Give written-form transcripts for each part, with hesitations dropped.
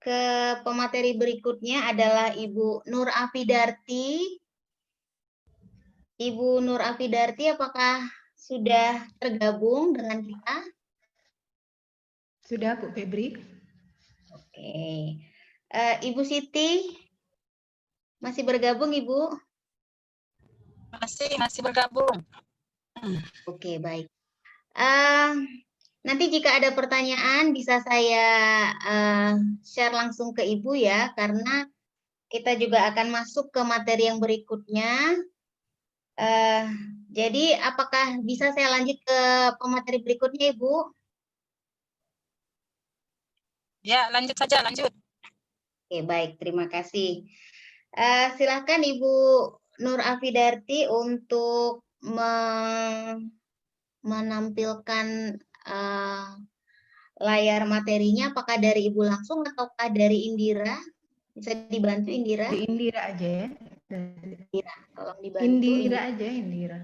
ke pemateri berikutnya adalah Ibu Nur Afidarti. Ibu Nur Afidarti, apakah sudah tergabung dengan kita? Sudah, Bu Febri. Oke. Ibu Siti, masih bergabung, Ibu? Masih bergabung. Oke, baik. Nanti jika ada pertanyaan bisa saya share langsung ke Ibu ya, karena kita juga akan masuk ke materi yang berikutnya. Jadi apakah bisa saya lanjut ke pemateri berikutnya, Ibu? Ya, lanjut saja, lanjut. Oke, baik. Terima kasih. Silakan Ibu Nur Afidarti untuk menampilkan layar materinya. Apakah dari Ibu langsung ataukah dari Indira? Bisa dibantu Indira? Di Indira aja ya. Indira, tolong dibantu. Indira aja, Indira.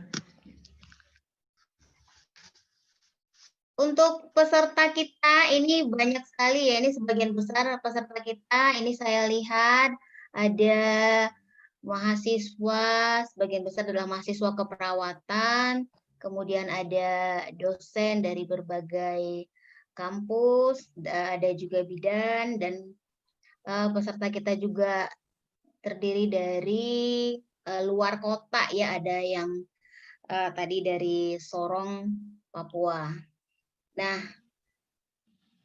Untuk peserta kita ini banyak sekali ya, ini sebagian besar peserta kita, ini saya lihat ada mahasiswa, sebagian besar adalah mahasiswa keperawatan, kemudian ada dosen dari berbagai kampus, ada juga bidan, dan peserta kita juga terdiri dari luar kota ya, ada yang tadi dari Sorong, Papua. Nah,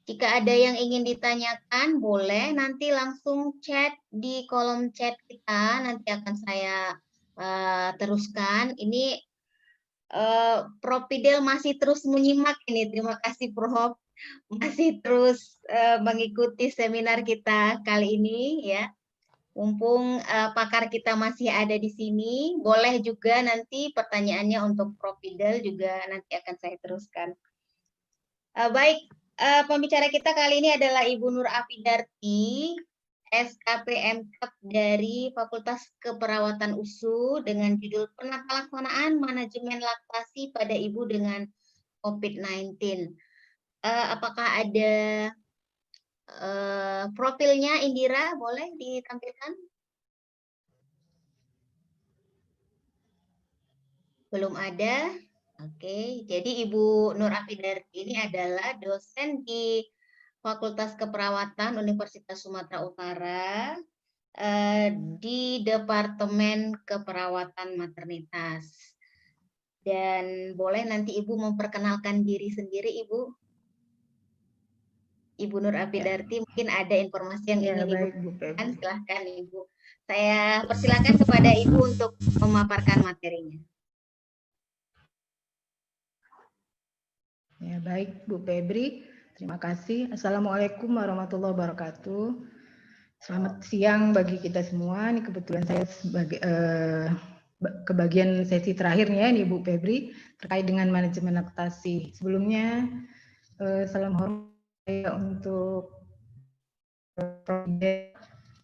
jika ada yang ingin ditanyakan, boleh nanti langsung chat di kolom chat kita, nanti akan saya teruskan. Ini Prof. Fidel masih terus menyimak ini, terima kasih Prof. Masih terus mengikuti seminar kita kali ini ya. Mumpung pakar kita masih ada di sini, boleh juga nanti pertanyaannya untuk Prof. Fidel juga nanti akan saya teruskan. Baik, pembicara kita kali ini adalah Ibu Nur Afidarti, SKPMK dari Fakultas Keperawatan USU dengan judul Penata Laksanaan Manajemen Laktasi pada Ibu dengan COVID-19. Apakah ada profilnya Indira? Boleh ditampilkan? Belum ada? Oke, jadi Ibu Nur Afidarti ini adalah dosen di Fakultas Keperawatan Universitas Sumatera Utara di Departemen Keperawatan Maternitas. Dan boleh nanti Ibu memperkenalkan diri sendiri, Ibu. Ibu Nur Afidarti, mungkin ada informasi yang ingin Ibu sampaikan, silahkan Ibu. Saya persilakan kepada Ibu untuk memaparkan materinya. Ya, baik Bu Febri, terima kasih. Assalamualaikum warahmatullahi wabarakatuh. Selamat siang bagi kita semua. Ini kebetulan saya sebagai kebagian sesi terakhirnya nih Bu Febri terkait dengan manajemen laktasi. Sebelumnya salam hormat saya untuk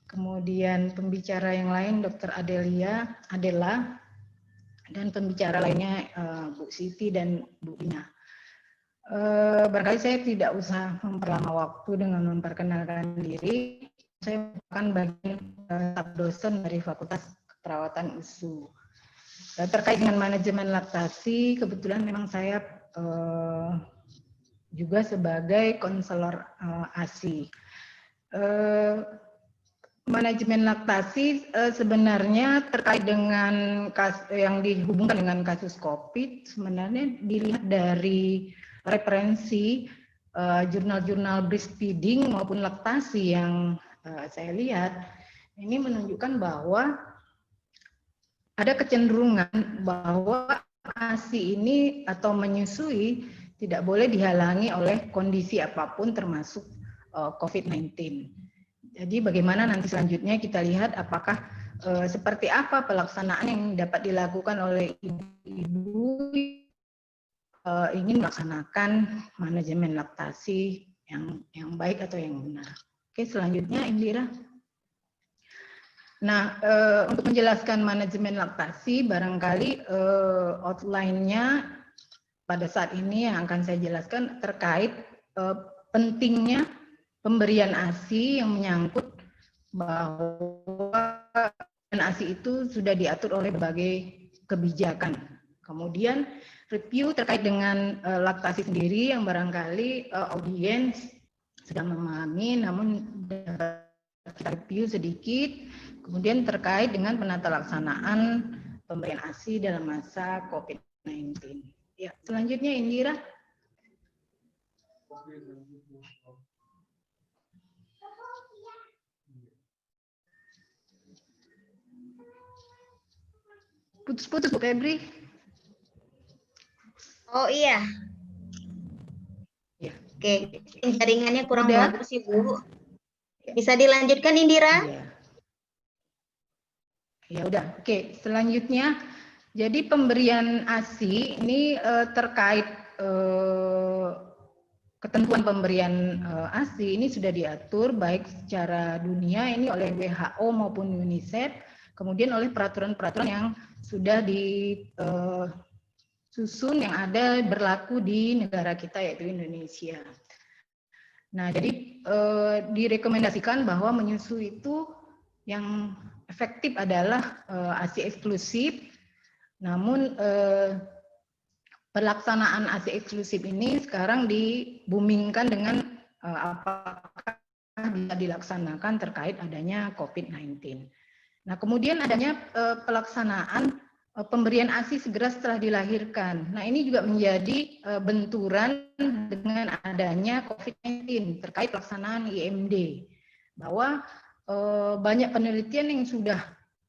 kemudian pembicara yang lain Dr. Adela, dan pembicara lainnya Bu Siti dan Bu Ina. Barangkali saya tidak usah memperlama waktu dengan memperkenalkan diri. Saya merupakan bagian staf dosen dari Fakultas Keperawatan USU. Terkait dengan manajemen laktasi, kebetulan memang saya juga sebagai konselor ASI. Manajemen laktasi sebenarnya terkait dengan yang dihubungkan dengan kasus COVID, sebenarnya dilihat dari referensi jurnal-jurnal breastfeeding maupun laktasi yang saya lihat, ini menunjukkan bahwa ada kecenderungan bahwa ASI ini atau menyusui tidak boleh dihalangi oleh kondisi apapun termasuk COVID-19. Jadi bagaimana nanti selanjutnya kita lihat apakah seperti apa pelaksanaan yang dapat dilakukan oleh ibu-ibu ingin melaksanakan manajemen laktasi yang baik atau yang benar. Oke, selanjutnya Indira. Nah, untuk menjelaskan manajemen laktasi, barangkali outline-nya pada saat ini yang akan saya jelaskan terkait pentingnya pemberian ASI yang menyangkut bahwa ASI itu sudah diatur oleh berbagai kebijakan. Kemudian review terkait dengan laktasi sendiri yang barangkali audiens sudah memahami, namun kita review sedikit. Kemudian terkait dengan penata laksanaan pemberian ASI dalam masa COVID-19. Ya, selanjutnya Indira. Putus-putus Bu Febri. Oh iya. Ya. Oke, jaringannya kurang Udah? bagus Ibu. Bisa dilanjutkan Indira? Iya. Ya udah. Oke, selanjutnya jadi pemberian ASI ini terkait ketentuan pemberian ASI ini sudah diatur baik secara dunia ini oleh WHO maupun UNICEF, kemudian oleh peraturan-peraturan yang sudah disusun yang ada berlaku di negara kita yaitu Indonesia. Nah, jadi direkomendasikan bahwa menyusui itu yang efektif adalah ASI eksklusif, namun pelaksanaan ASI eksklusif ini sekarang dibumingkan dengan apakah bisa dilaksanakan terkait adanya COVID-19. Nah, kemudian adanya pelaksanaan pemberian ASI segera setelah dilahirkan. Nah, ini juga menjadi benturan dengan adanya COVID-19 terkait pelaksanaan IMD. Bahwa banyak penelitian yang sudah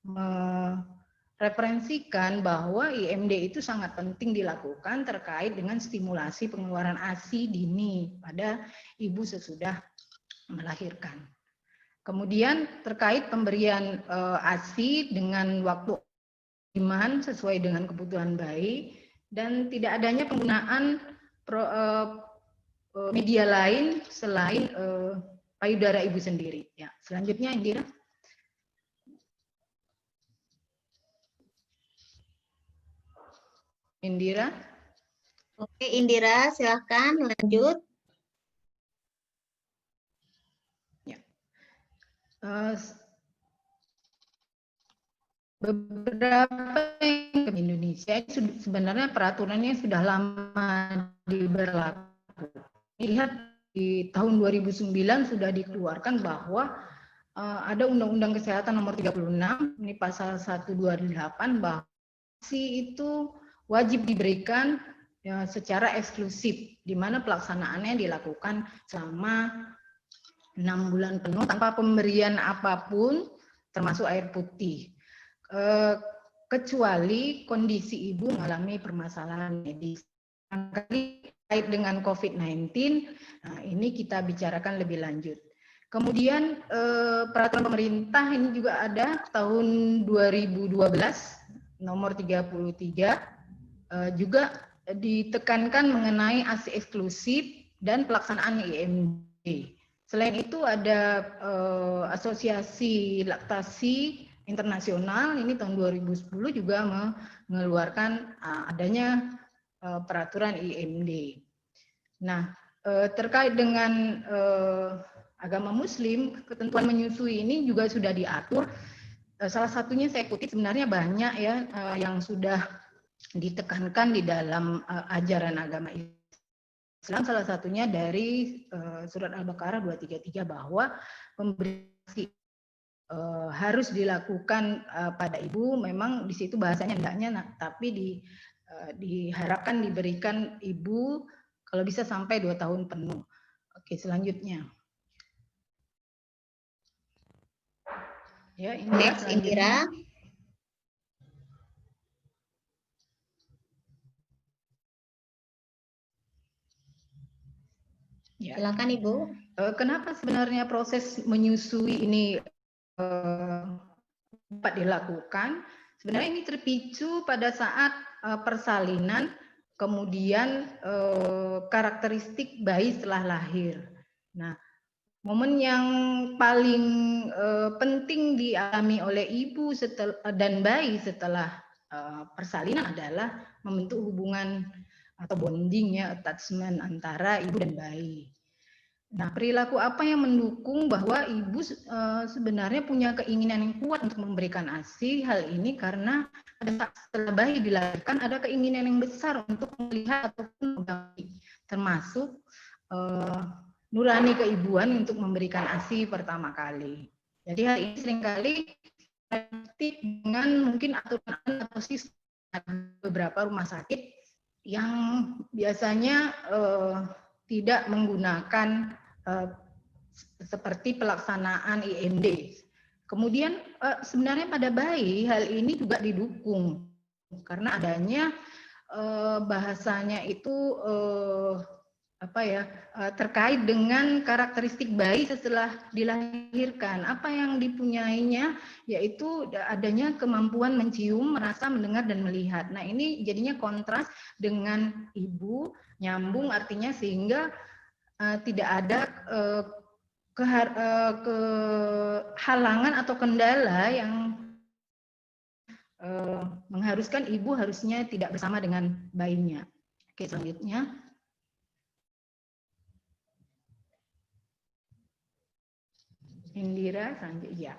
mereferensikan bahwa IMD itu sangat penting dilakukan terkait dengan stimulasi pengeluaran ASI dini pada ibu sesudah melahirkan. Kemudian terkait pemberian ASI dengan waktu optimal sesuai dengan kebutuhan bayi dan tidak adanya penggunaan media lain selain payudara ibu sendiri. Ya, selanjutnya Indira. Indira. Oke, Indira, silakan lanjut. Ya. Beberapa yang ke Indonesia sebenarnya peraturannya sudah lama diberlaku. Lihat di tahun 2009 sudah dikeluarkan bahwa ada Undang-Undang Kesehatan Nomor 36, ini pasal 128 bahwa ASI itu wajib diberikan ya, secara eksklusif, di mana pelaksanaannya dilakukan selama 6 bulan penuh tanpa pemberian apapun, termasuk air putih. Kecuali kondisi ibu mengalami permasalahan medis. Terkait dengan COVID-19, nah ini kita bicarakan lebih lanjut. Kemudian peraturan pemerintah ini juga ada tahun 2012 nomor 33 juga ditekankan mengenai ASI eksklusif dan pelaksanaan IMD. Selain itu ada Asosiasi Laktasi Internasional ini tahun 2010 juga mengeluarkan adanya peraturan IMD. Nah, terkait dengan agama Muslim, ketentuan menyusui ini juga sudah diatur. Salah satunya saya kutip sebenarnya banyak ya yang sudah ditekankan di dalam ajaran agama Islam, salah satunya dari surat Al-Baqarah 233 bahwa pemberian harus dilakukan pada ibu, memang di situ bahasanya hendaknya, tapi diharapkan diberikan ibu kalau bisa sampai 2 tahun penuh. Oke, selanjutnya. Ya, Next, Indira. Ya. Silakan Ibu. Kenapa sebenarnya proses menyusui ini dapat dilakukan? Sebenarnya ini terpicu pada saat persalinan, kemudian karakteristik bayi setelah lahir. Nah, momen yang paling penting dialami oleh ibu dan bayi setelah persalinan adalah membentuk hubungan atau bonding ya, attachment antara ibu dan bayi. Nah, perilaku apa yang mendukung bahwa ibu sebenarnya punya keinginan yang kuat untuk memberikan ASI? Hal ini karena pada saat setelah bayi dilahirkan ada keinginan yang besar untuk melihat ataupun memegang, termasuk nurani keibuan untuk memberikan ASI pertama kali. Jadi hal ini seringkali dengan mungkin aturan atau sistem beberapa rumah sakit yang biasanya tidak menggunakan seperti pelaksanaan IMD. Kemudian sebenarnya pada bayi hal ini juga didukung karena adanya bahasanya itu terkait dengan karakteristik bayi setelah dilahirkan. Apa yang dipunyainya yaitu adanya kemampuan mencium, merasa, mendengar, dan melihat. Nah, ini jadinya kontras dengan ibu, nyambung artinya sehingga tidak ada kehalangan atau kendala yang mengharuskan ibu harusnya tidak bersama dengan bayinya. Oke, selanjutnya. Indira, selanjutnya.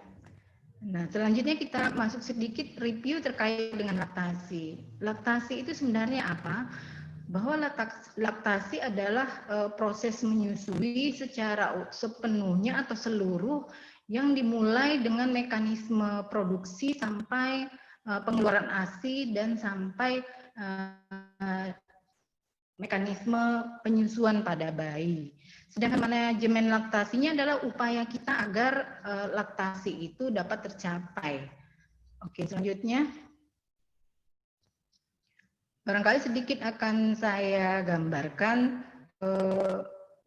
Nah, selanjutnya kita masuk sedikit review terkait dengan laktasi. Laktasi itu sebenarnya apa? Bahwa laktasi adalah proses menyusui secara sepenuhnya atau seluruh yang dimulai dengan mekanisme produksi sampai pengeluaran ASI dan sampai mekanisme penyusuan pada bayi. Sedangkan manajemen laktasinya adalah upaya kita agar laktasi itu dapat tercapai. Oke, selanjutnya. Barangkali sedikit akan saya gambarkan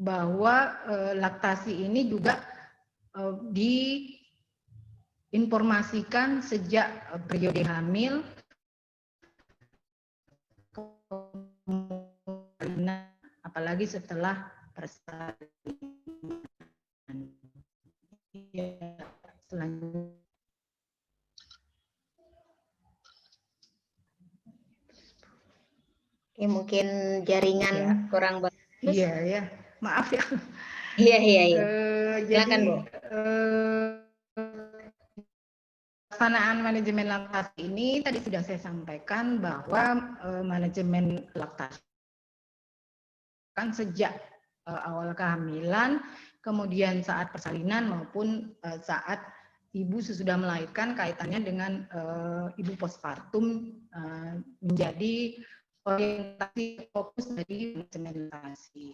bahwa laktasi ini juga diinformasikan sejak periode hamil, apalagi setelah persalinan. Selanjutnya. Ya, mungkin jaringan ya. kurang bagus. Iya ya, maaf ya. Iya. Jadi Silakan, Bu. pelaksanaan manajemen laktasi ini tadi sudah saya sampaikan bahwa manajemen laktasi kan sejak awal kehamilan, kemudian saat persalinan maupun saat ibu sesudah melahirkan, kaitannya dengan ibu postpartum menjadi orientasi fokus dari manajemen laktasi.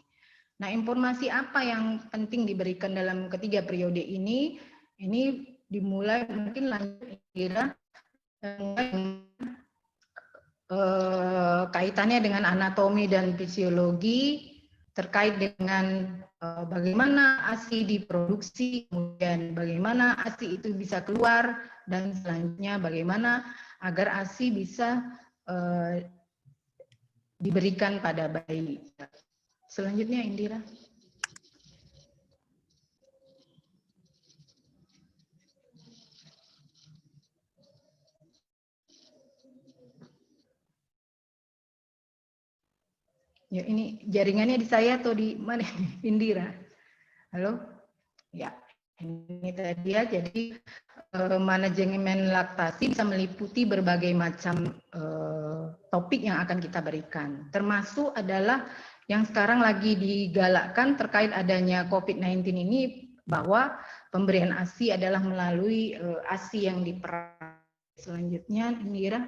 Nah, informasi apa yang penting diberikan dalam ketiga periode ini? Ini dimulai mungkin lanjut kira kaitannya dengan anatomi dan fisiologi terkait dengan bagaimana ASI diproduksi, kemudian bagaimana ASI itu bisa keluar, dan selanjutnya bagaimana agar ASI bisa diberikan pada bayi. Selanjutnya, Indira. Ya, ini jaringannya di saya atau di mana? Indira. Halo? Ya, ini tadi ya. Jadi manajemen laktasi bisa meliputi berbagai macam topik yang akan kita berikan. Termasuk adalah yang sekarang lagi digalakkan terkait adanya COVID-19 ini, bahwa pemberian ASI adalah melalui ASI yang diperas. Selanjutnya, Indira.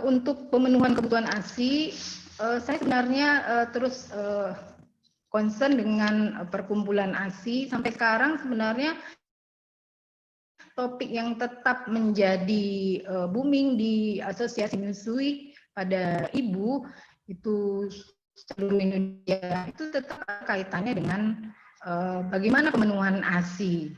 Untuk pemenuhan kebutuhan ASI, saya sebenarnya terus concern dengan perkumpulan ASI. Sampai sekarang sebenarnya topik yang tetap menjadi booming di Asosiasi Menyusui pada Ibu itu seluruh Indonesia itu tetap kaitannya dengan bagaimana pemenuhan ASI.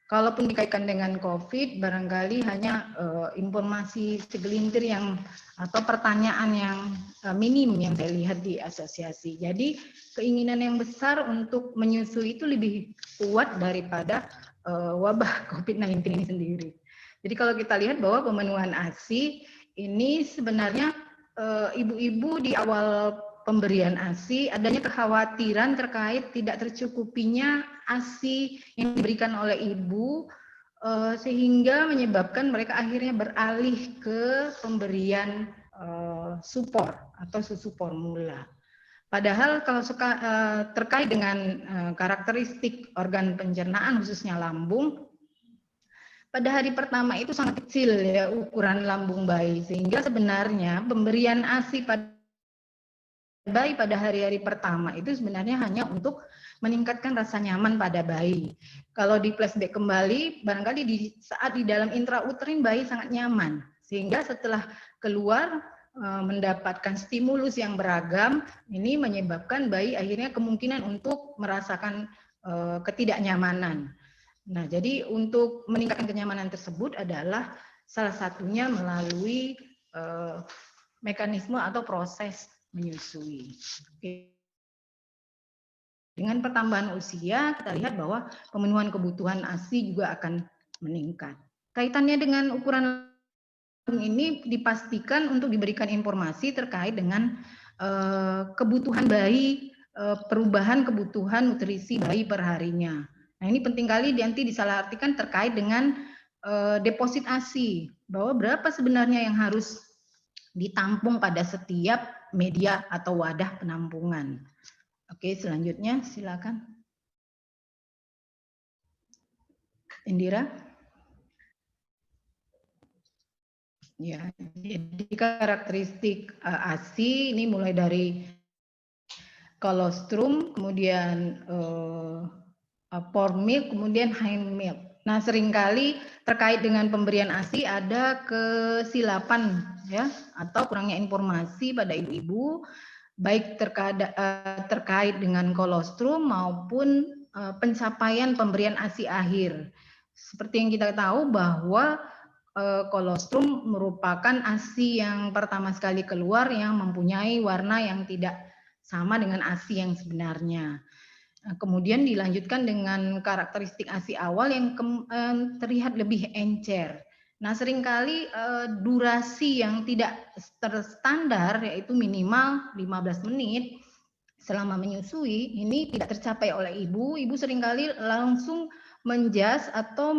Kalaupun dikaitkan dengan COVID, barangkali hanya informasi segelintir yang atau pertanyaan yang minim yang saya lihat di asosiasi. Jadi keinginan yang besar untuk menyusui itu lebih kuat daripada wabah COVID-19 ini sendiri. Jadi kalau kita lihat bahwa pemenuhan ASI ini sebenarnya ibu-ibu di awal pemberian ASI adanya kekhawatiran terkait tidak tercukupinya ASI yang diberikan oleh ibu, sehingga menyebabkan mereka akhirnya beralih ke pemberian support atau susu formula. Padahal kalau terkait dengan karakteristik organ pencernaan khususnya lambung, pada hari pertama itu sangat kecil ya ukuran lambung bayi, sehingga sebenarnya pemberian ASI pada bayi pada hari-hari pertama itu sebenarnya hanya untuk meningkatkan rasa nyaman pada bayi. Kalau di flashback kembali, barangkali saat di dalam intrauterin bayi sangat nyaman, sehingga setelah keluar mendapatkan stimulus yang beragam, ini menyebabkan bayi akhirnya kemungkinan untuk merasakan ketidaknyamanan. Nah, jadi untuk meningkatkan kenyamanan tersebut adalah salah satunya melalui mekanisme atau proses menyusui. Dengan pertambahan usia, kita lihat bahwa pemenuhan kebutuhan ASI juga akan meningkat. Kaitannya dengan ukuran ini dipastikan untuk diberikan informasi terkait dengan kebutuhan bayi, perubahan kebutuhan nutrisi bayi per harinya. Nah, ini penting kali nanti disalahartikan terkait dengan deposit ASI, bahwa berapa sebenarnya yang harus ditampung pada setiap media atau wadah penampungan. Oke, selanjutnya silakan. Indira. Ya, jadi karakteristik ASI ini mulai dari colostrum, kemudian pour milk, kemudian hind milk. Nah, seringkali terkait dengan pemberian ASI ada kesilapan ya atau kurangnya informasi pada ibu-ibu baik terkait dengan colostrum maupun pencapaian pemberian ASI akhir. Seperti yang kita tahu bahwa colostrum merupakan ASI yang pertama sekali keluar yang mempunyai warna yang tidak sama dengan ASI yang sebenarnya. Kemudian dilanjutkan dengan karakteristik ASI awal yang terlihat lebih encer. Nah, seringkali durasi yang tidak terstandar yaitu minimal 15 menit selama menyusui ini tidak tercapai oleh ibu. Ibu seringkali langsung menjas atau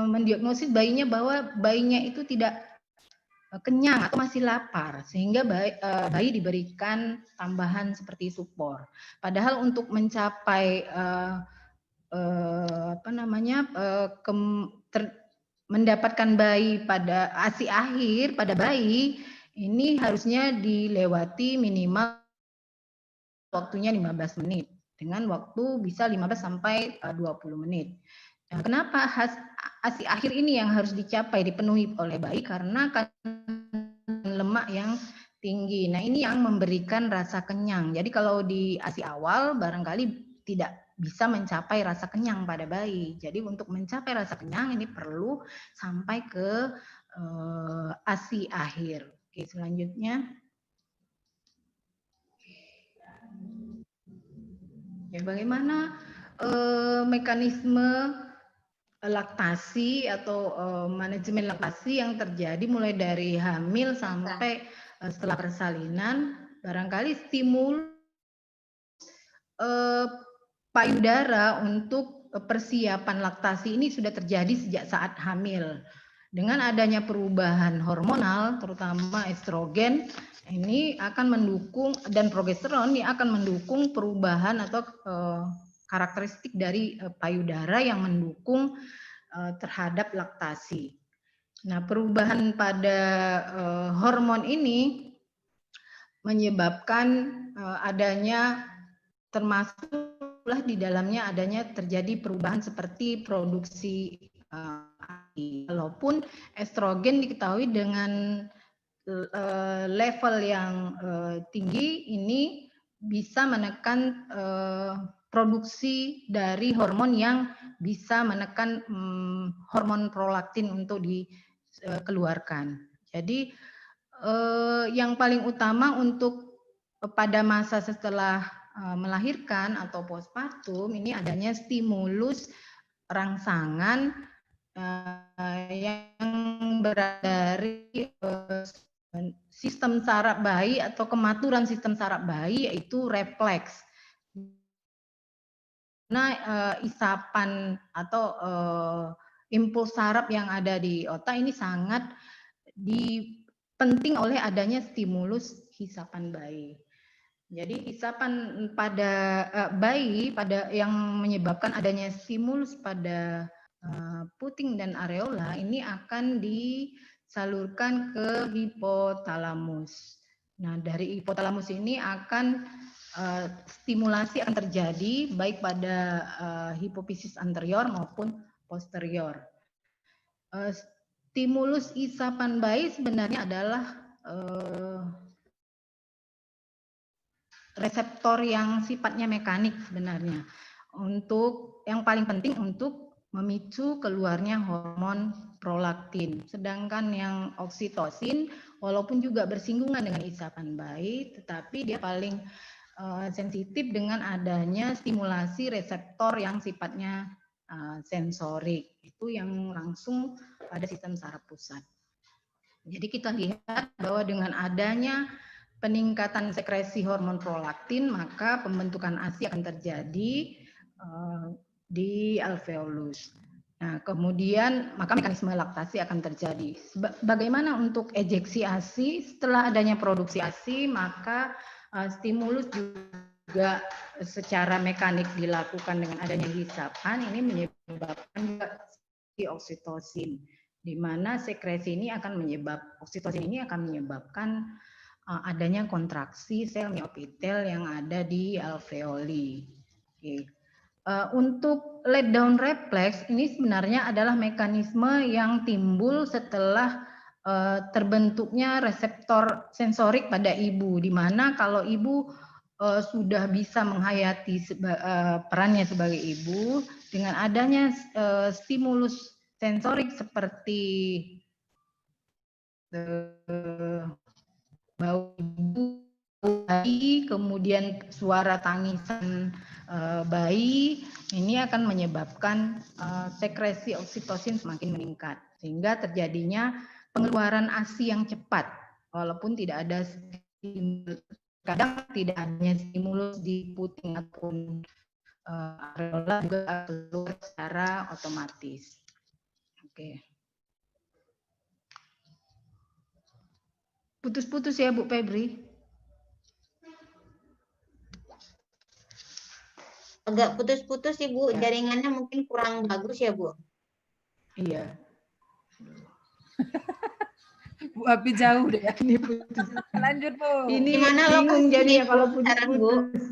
mendiagnosis bayinya bahwa bayinya itu tidak kenyang atau masih lapar, sehingga bayi diberikan tambahan seperti supor. Padahal untuk mencapai mendapatkan bayi pada ASI akhir pada bayi ini harusnya dilewati minimal waktunya 15 menit dengan waktu bisa 15 sampai 20 menit. Nah, kenapa ASI akhir ini yang harus dipenuhi oleh bayi? Karena kandungan lemak yang tinggi. Nah, ini yang memberikan rasa kenyang. Jadi kalau di ASI awal barangkali tidak bisa mencapai rasa kenyang pada bayi. Jadi untuk mencapai rasa kenyang ini perlu sampai ke ASI akhir. Oke, selanjutnya. Ya, bagaimana mekanisme laktasi atau manajemen laktasi yang terjadi mulai dari hamil sampai setelah persalinan? Barangkali stimulus payudara untuk persiapan laktasi ini sudah terjadi sejak saat hamil. Dengan adanya perubahan hormonal, terutama estrogen, ini akan mendukung dan progesteron ini akan mendukung perubahan atau karakteristik dari payudara yang mendukung terhadap laktasi. Nah, perubahan pada hormon ini menyebabkan adanya termasuklah di dalamnya adanya terjadi perubahan seperti produksi walaupun estrogen diketahui dengan level yang tinggi ini bisa menekan produksi dari hormon yang bisa menekan hormon prolaktin untuk dikeluarkan. Jadi yang paling utama untuk pada masa setelah melahirkan atau postpartum ini adanya stimulus rangsangan yang berasal dari sistem saraf bayi atau kematuran sistem saraf bayi yaitu refleks. Nah, isapan atau impuls saraf yang ada di otak ini sangat penting oleh adanya stimulus hisapan bayi. Jadi hisapan pada bayi pada yang menyebabkan adanya stimulus pada puting dan areola ini akan disalurkan ke hipotalamus. Nah, dari hipotalamus ini akan stimulasi akan terjadi baik pada hipofisis anterior maupun posterior. Stimulus isapan bayi sebenarnya adalah reseptor yang sifatnya mekanik sebenarnya. Untuk yang paling penting untuk memicu keluarnya hormon prolaktin. Sedangkan yang oksitosin walaupun juga bersinggungan dengan isapan bayi, tetapi dia paling sensitif dengan adanya stimulasi reseptor yang sifatnya sensorik. Itu yang langsung pada sistem saraf pusat. Jadi kita lihat bahwa dengan adanya peningkatan sekresi hormon prolaktin, maka pembentukan ASI akan terjadi di alveolus. Nah, kemudian maka mekanisme laktasi akan terjadi. Bagaimana untuk ejeksi ASI? Setelah adanya produksi ASI, maka stimulus juga secara mekanik dilakukan dengan adanya hisapan, ini menyebabkan oksitosin, di mana sekresi ini akan oksitosin ini akan menyebabkan adanya kontraksi sel mioepitel yang ada di alveoli. Oke. Untuk let down reflex ini sebenarnya adalah mekanisme yang timbul setelah terbentuknya reseptor sensorik pada ibu, di mana kalau ibu sudah bisa menghayati perannya sebagai ibu dengan adanya stimulus sensorik seperti bau bayi, kemudian suara tangisan bayi, ini akan menyebabkan sekresi oksitosin semakin meningkat, sehingga terjadinya pengeluaran ASI yang cepat, walaupun tidak ada stimulus, kadang tidak hanya stimulus di puting ataupun areola juga keluar secara otomatis. Oke. Putus-putus ya Bu Febri. Agak putus-putus sih Bu, jaringannya mungkin kurang bagus ya Bu. Iya. Bu Api jauh deh. Ini putus. Lanjut Bu. Ini Gimana bingung lokasinya, jadi ya Bu, kalau sekarang, Bu? putus-putus.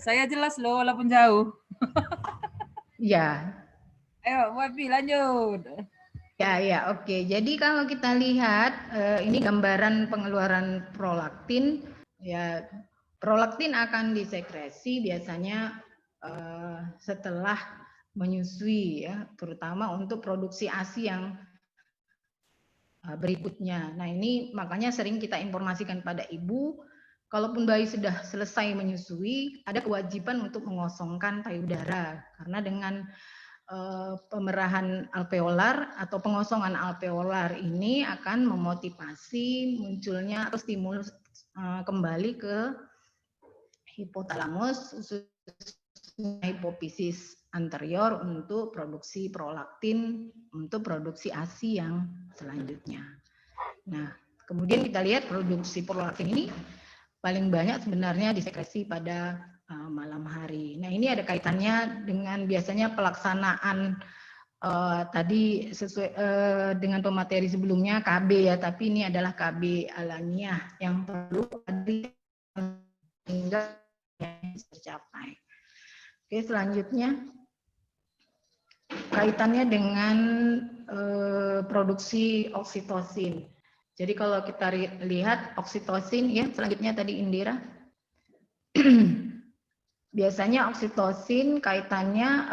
Saya jelas loh walaupun jauh. Ya. Ayo Bu Api lanjut. Ya, oke. Jadi kalau kita lihat ini gambaran pengeluaran prolaktin, ya prolaktin akan disekresi biasanya setelah menyusui, ya, terutama untuk produksi ASI yang berikutnya. Nah, ini makanya sering kita informasikan pada ibu, kalaupun bayi sudah selesai menyusui, ada kewajiban untuk mengosongkan payudara, karena dengan pemerahan alveolar atau pengosongan alveolar ini akan memotivasi munculnya atau stimulus kembali ke hipotalamus, khususnya hipofisis anterior untuk produksi prolaktin, untuk produksi ASI yang selanjutnya. Nah, kemudian kita lihat produksi prolaktin ini paling banyak sebenarnya disekresi pada malam hari. Nah, ini ada kaitannya dengan biasanya pelaksanaan tadi sesuai dengan pemateri sebelumnya KB ya, tapi ini adalah KB alamiah yang perlu hingga tercapai. Oke, selanjutnya kaitannya dengan produksi oksitosin. Jadi kalau kita lihat oksitosin ya, selanjutnya tadi Indira. Biasanya oksitosin kaitannya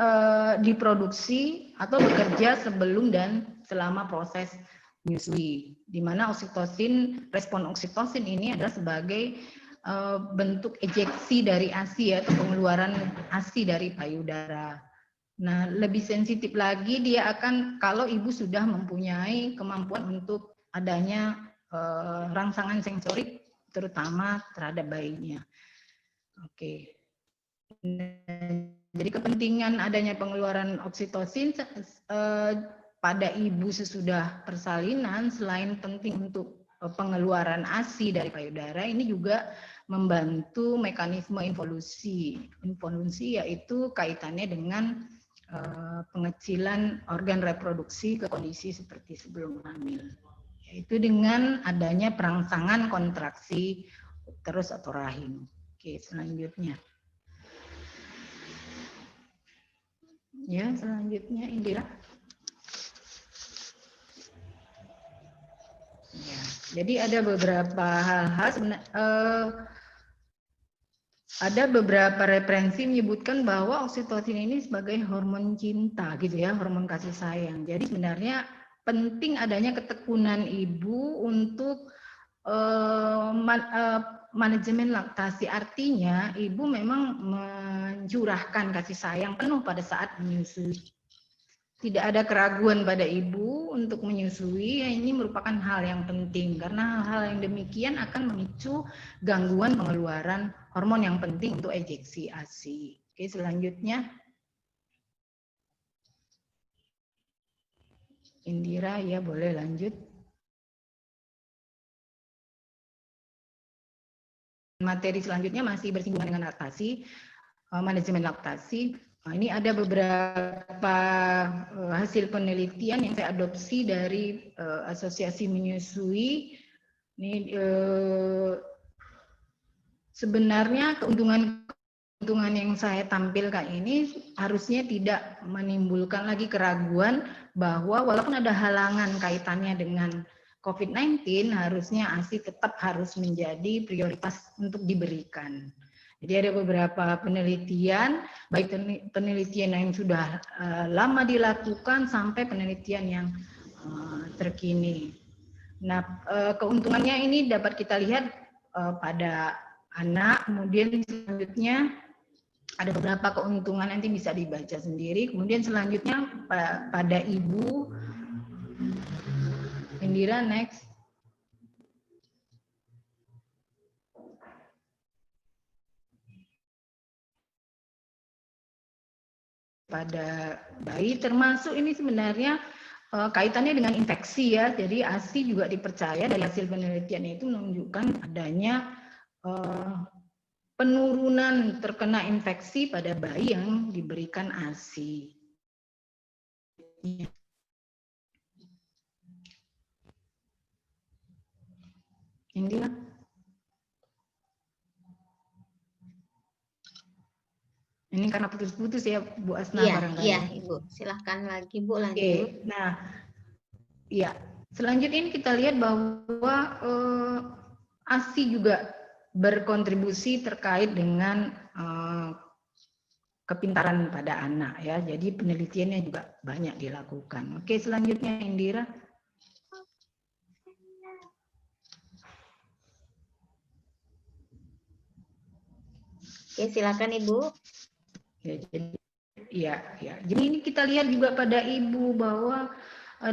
diproduksi atau bekerja sebelum dan selama proses menyusui. Di mana oksitosin, respon oksitosin ini adalah sebagai bentuk ejeksi dari ASI atau pengeluaran ASI dari payudara. Nah, lebih sensitif lagi dia akan kalau ibu sudah mempunyai kemampuan untuk adanya rangsangan sensorik terutama terhadap bayinya. Oke. Jadi kepentingan adanya pengeluaran oksitosin pada ibu sesudah persalinan selain penting untuk pengeluaran ASI dari payudara, ini juga membantu mekanisme involusi. Involusi yaitu kaitannya dengan pengecilan organ reproduksi ke kondisi seperti sebelum hamil, yaitu dengan adanya perangsangan kontraksi uterus atau rahim. Oke, selanjutnya. Ya, selanjutnya Indira. Ya, jadi ada beberapa hal-hal ada beberapa referensi menyebutkan bahwa oksitosin ini sebagai hormon cinta gitu ya, hormon kasih sayang. Jadi sebenarnya penting adanya ketekunan ibu untuk manajemen laktasi. Artinya ibu memang mencurahkan kasih sayang penuh pada saat menyusui. Tidak ada keraguan pada ibu untuk menyusui, ini merupakan hal yang penting karena hal-hal yang demikian akan memicu gangguan pengeluaran hormon yang penting untuk ejeksi ASI. Oke, selanjutnya Indira, ya boleh lanjut. Materi selanjutnya masih bersinggungan dengan laktasi, manajemen laktasi. Nah, ini ada beberapa hasil penelitian yang saya adopsi dari Asosiasi Menyusui. Ini sebenarnya keuntungan yang saya tampilkan ini harusnya tidak menimbulkan lagi keraguan bahwa walaupun ada halangan kaitannya dengan COVID-19, harusnya ASI tetap harus menjadi prioritas untuk diberikan. Jadi ada beberapa penelitian, baik penelitian yang sudah lama dilakukan sampai penelitian yang terkini. Nah, keuntungannya ini dapat kita lihat pada anak, kemudian selanjutnya ada beberapa keuntungan nanti bisa dibaca sendiri. Kemudian selanjutnya pada ibu, Indira next. Pada bayi termasuk ini sebenarnya kaitannya dengan infeksi ya. Jadi ASI juga dipercaya dari hasil penelitian itu menunjukkan adanya penurunan terkena infeksi pada bayi yang diberikan ASI. Indira. Ini karena putus-putus ya Bu Asna barangkali. Iya, Ibu. Silahkan lagi Bu lanjut. Oke, nah, ya selanjutnya ini kita lihat bahwa ASI juga berkontribusi terkait dengan kepintaran pada anak ya. Jadi penelitiannya juga banyak dilakukan. Oke, selanjutnya Indira. Oke, silakan Ibu. Ya, jadi ini kita lihat juga pada ibu bahwa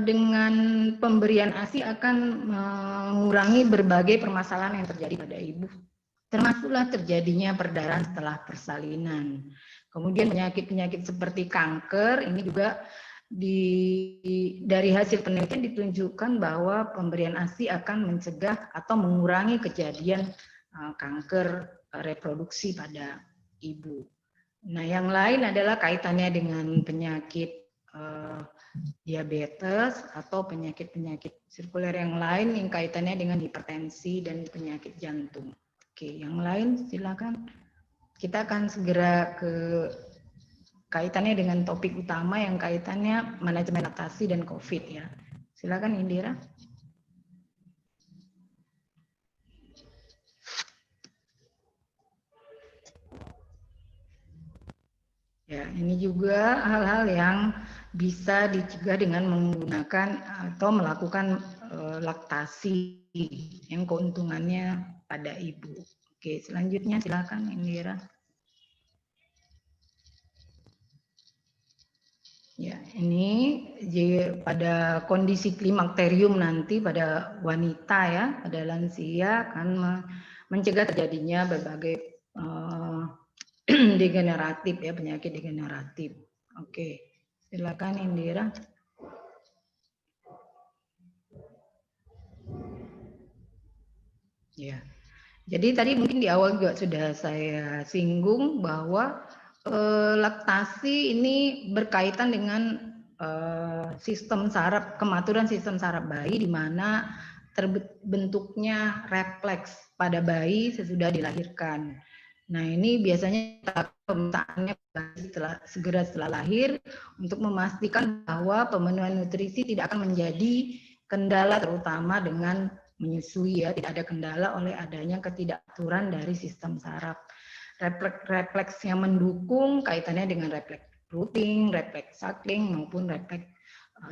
dengan pemberian ASI akan mengurangi berbagai permasalahan yang terjadi pada ibu, termasuklah terjadinya perdarahan setelah persalinan. Kemudian penyakit-penyakit seperti kanker ini juga dari hasil penelitian ditunjukkan bahwa pemberian ASI akan mencegah atau mengurangi kejadian kanker reproduksi pada ibu. Nah, yang lain adalah kaitannya dengan penyakit diabetes atau penyakit-penyakit sirkuler yang lain yang kaitannya dengan hipertensi dan penyakit jantung. Oke, yang lain silakan. Kita akan segera ke kaitannya dengan topik utama yang kaitannya manajemen laktasi dan COVID ya. Silakan Indira. Ya, ini juga hal-hal yang bisa dicegah dengan menggunakan atau melakukan laktasi yang keuntungannya pada ibu. Oke, selanjutnya silakan Indira. Ya, ini pada kondisi klimakterium nanti pada wanita ya, pada lansia akan mencegah terjadinya berbagai degeneratif ya, penyakit degeneratif. Oke, silakan Indira. Ya, jadi tadi mungkin di awal juga sudah saya singgung bahwa laktasi ini berkaitan dengan sistem saraf, kematuran sistem saraf bayi di mana terbentuknya refleks pada bayi sesudah dilahirkan. Nah, ini biasanya pemetaannya segera setelah lahir untuk memastikan bahwa pemenuhan nutrisi tidak akan menjadi kendala, terutama dengan menyusui ya, tidak ada kendala oleh adanya ketidakaturan dari sistem saraf. Refleks yang mendukung kaitannya dengan refleks rooting, refleks suckling maupun refleks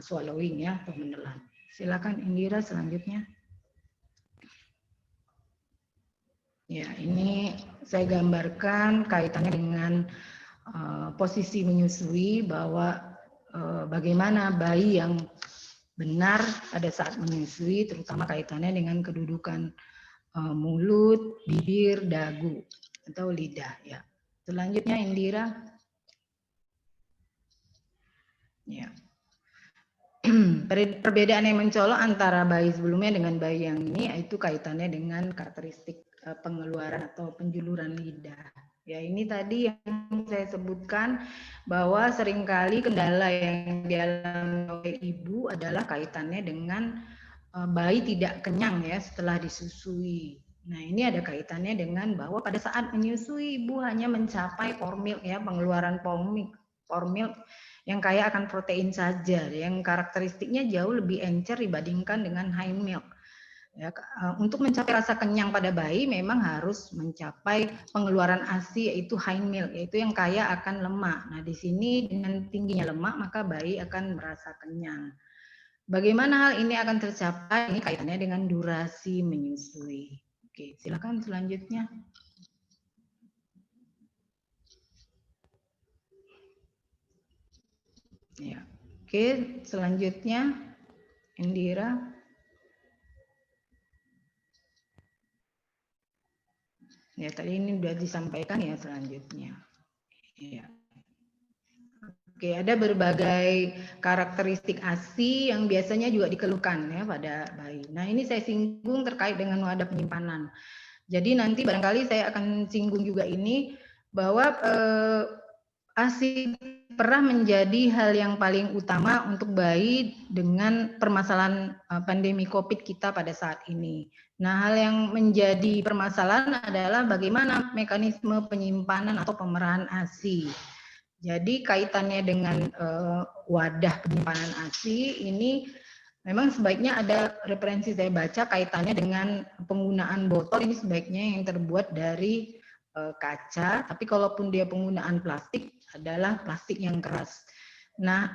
swallowing ya, atau menelan. Silakan Indira selanjutnya. Ya, ini saya gambarkan kaitannya dengan posisi menyusui, bahwa bagaimana bayi yang benar pada saat menyusui, terutama kaitannya dengan kedudukan mulut, bibir, dagu atau lidah ya. Selanjutnya Indira. Ya. Perbedaan yang mencolok antara bayi sebelumnya dengan bayi yang ini yaitu kaitannya dengan karakteristik pengeluaran atau penjuluran lidah. Ya, ini tadi yang saya sebutkan bahwa seringkali kendala yang dialami oleh ibu adalah kaitannya dengan bayi tidak kenyang ya setelah disusui. Nah, ini ada kaitannya dengan bahwa pada saat menyusui ibu hanya mencapai formil ya, pengeluaran formil yang kaya akan protein saja, yang karakteristiknya jauh lebih encer dibandingkan dengan high milk. Ya, untuk mencapai rasa kenyang pada bayi memang harus mencapai pengeluaran ASI yaitu high milk, yaitu yang kaya akan lemak. Nah, di sini dengan tingginya lemak maka bayi akan merasa kenyang. Bagaimana hal ini akan tercapai? Ini kaitannya dengan durasi menyusui. Oke, silakan selanjutnya. Ya, oke, selanjutnya Indira. Ya, tadi ini sudah disampaikan ya selanjutnya. Ya. Oke, ada berbagai karakteristik ASI yang biasanya juga dikeluhkan ya pada bayi. Nah, ini saya singgung terkait dengan wadah penyimpanan. Jadi nanti barangkali saya akan singgung juga ini bahwa ASI pernah menjadi hal yang paling utama untuk bayi dengan permasalahan pandemi COVID kita pada saat ini. Nah, hal yang menjadi permasalahan adalah bagaimana mekanisme penyimpanan atau pemerahan ASI. Jadi kaitannya dengan wadah penyimpanan ASI ini memang sebaiknya ada referensi saya baca kaitannya dengan penggunaan botol ini sebaiknya yang terbuat dari kaca, tapi kalaupun dia penggunaan plastik adalah plastik yang keras. Nah,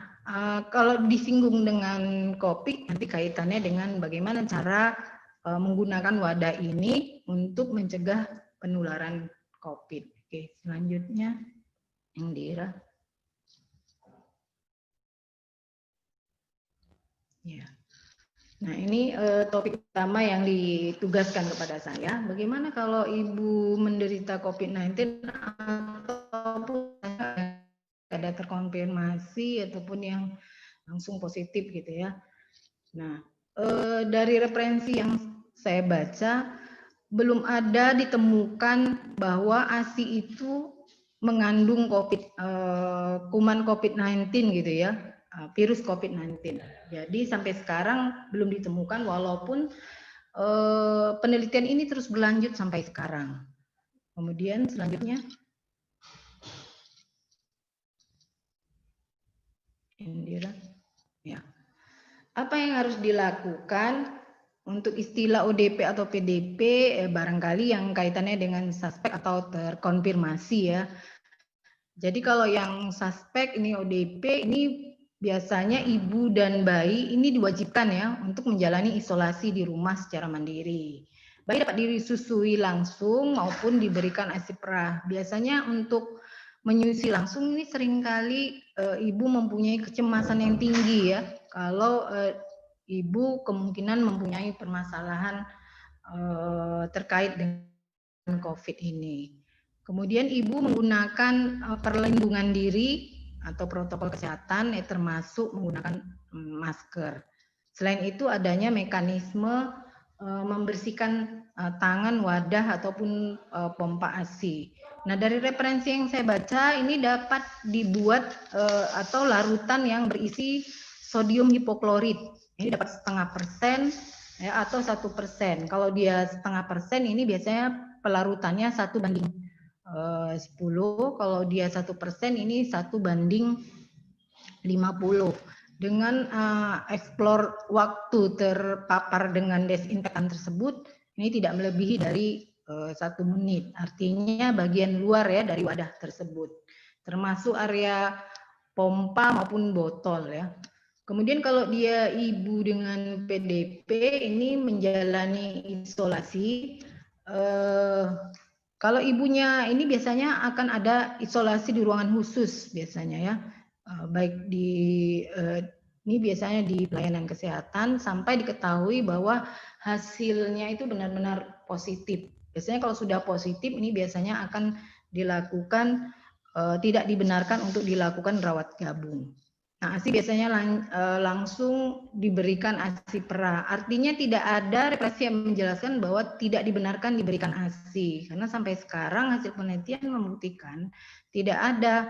kalau disinggung dengan kopi nanti kaitannya dengan bagaimana cara menggunakan wadah ini untuk mencegah penularan COVID. Oke, selanjutnya Indira. Ya. Nah, ini topik utama yang ditugaskan kepada saya. Bagaimana kalau ibu menderita COVID-19 ataupun ada terkonfirmasi ataupun yang langsung positif gitu ya. Nah, dari referensi yang saya baca belum ada ditemukan bahwa ASI itu mengandung kuman COVID-19 gitu ya, virus COVID-19. Jadi sampai sekarang belum ditemukan walaupun penelitian ini terus berlanjut sampai sekarang. Kemudian selanjutnya Indira. Ya. Apa yang harus dilakukan untuk istilah ODP atau PDP barangkali yang kaitannya dengan suspek atau terkonfirmasi ya. Jadi kalau yang suspek ini ODP ini biasanya ibu dan bayi ini diwajibkan ya untuk menjalani isolasi di rumah secara mandiri. Bayi dapat disusui langsung maupun diberikan ASI perah. Biasanya untuk menyusui langsung ini seringkali ibu mempunyai kecemasan yang tinggi ya. Kalau ibu kemungkinan mempunyai permasalahan terkait dengan COVID ini. Kemudian ibu menggunakan perlindungan diri atau protokol kesehatan, termasuk menggunakan masker. Selain itu adanya mekanisme membersihkan tangan, wadah ataupun pompa ASI. Nah, dari referensi yang saya baca ini dapat dibuat atau larutan yang berisi sodium hipoklorit. Ini dapat 0,5% ya, atau 1%. Kalau dia 0,5% ini biasanya pelarutannya 1:10. Kalau dia 1% ini 1:50. Dengan eksplor waktu terpapar dengan desinfektan tersebut ini tidak melebihi dari 1 menit. Artinya bagian luar ya dari wadah tersebut, termasuk area pompa maupun botol ya. Kemudian kalau dia ibu dengan PDP ini menjalani isolasi. Kalau ibunya ini biasanya akan ada isolasi di ruangan khusus biasanya ya. Baik di ini biasanya di pelayanan kesehatan sampai diketahui bahwa hasilnya itu benar-benar positif. Biasanya kalau sudah positif ini biasanya akan dilakukan tidak dibenarkan untuk dilakukan rawat gabung. Nah, ASI biasanya langsung diberikan ASI perah. Artinya tidak ada referensi yang menjelaskan bahwa tidak dibenarkan diberikan ASI. Karena sampai sekarang hasil penelitian membuktikan tidak ada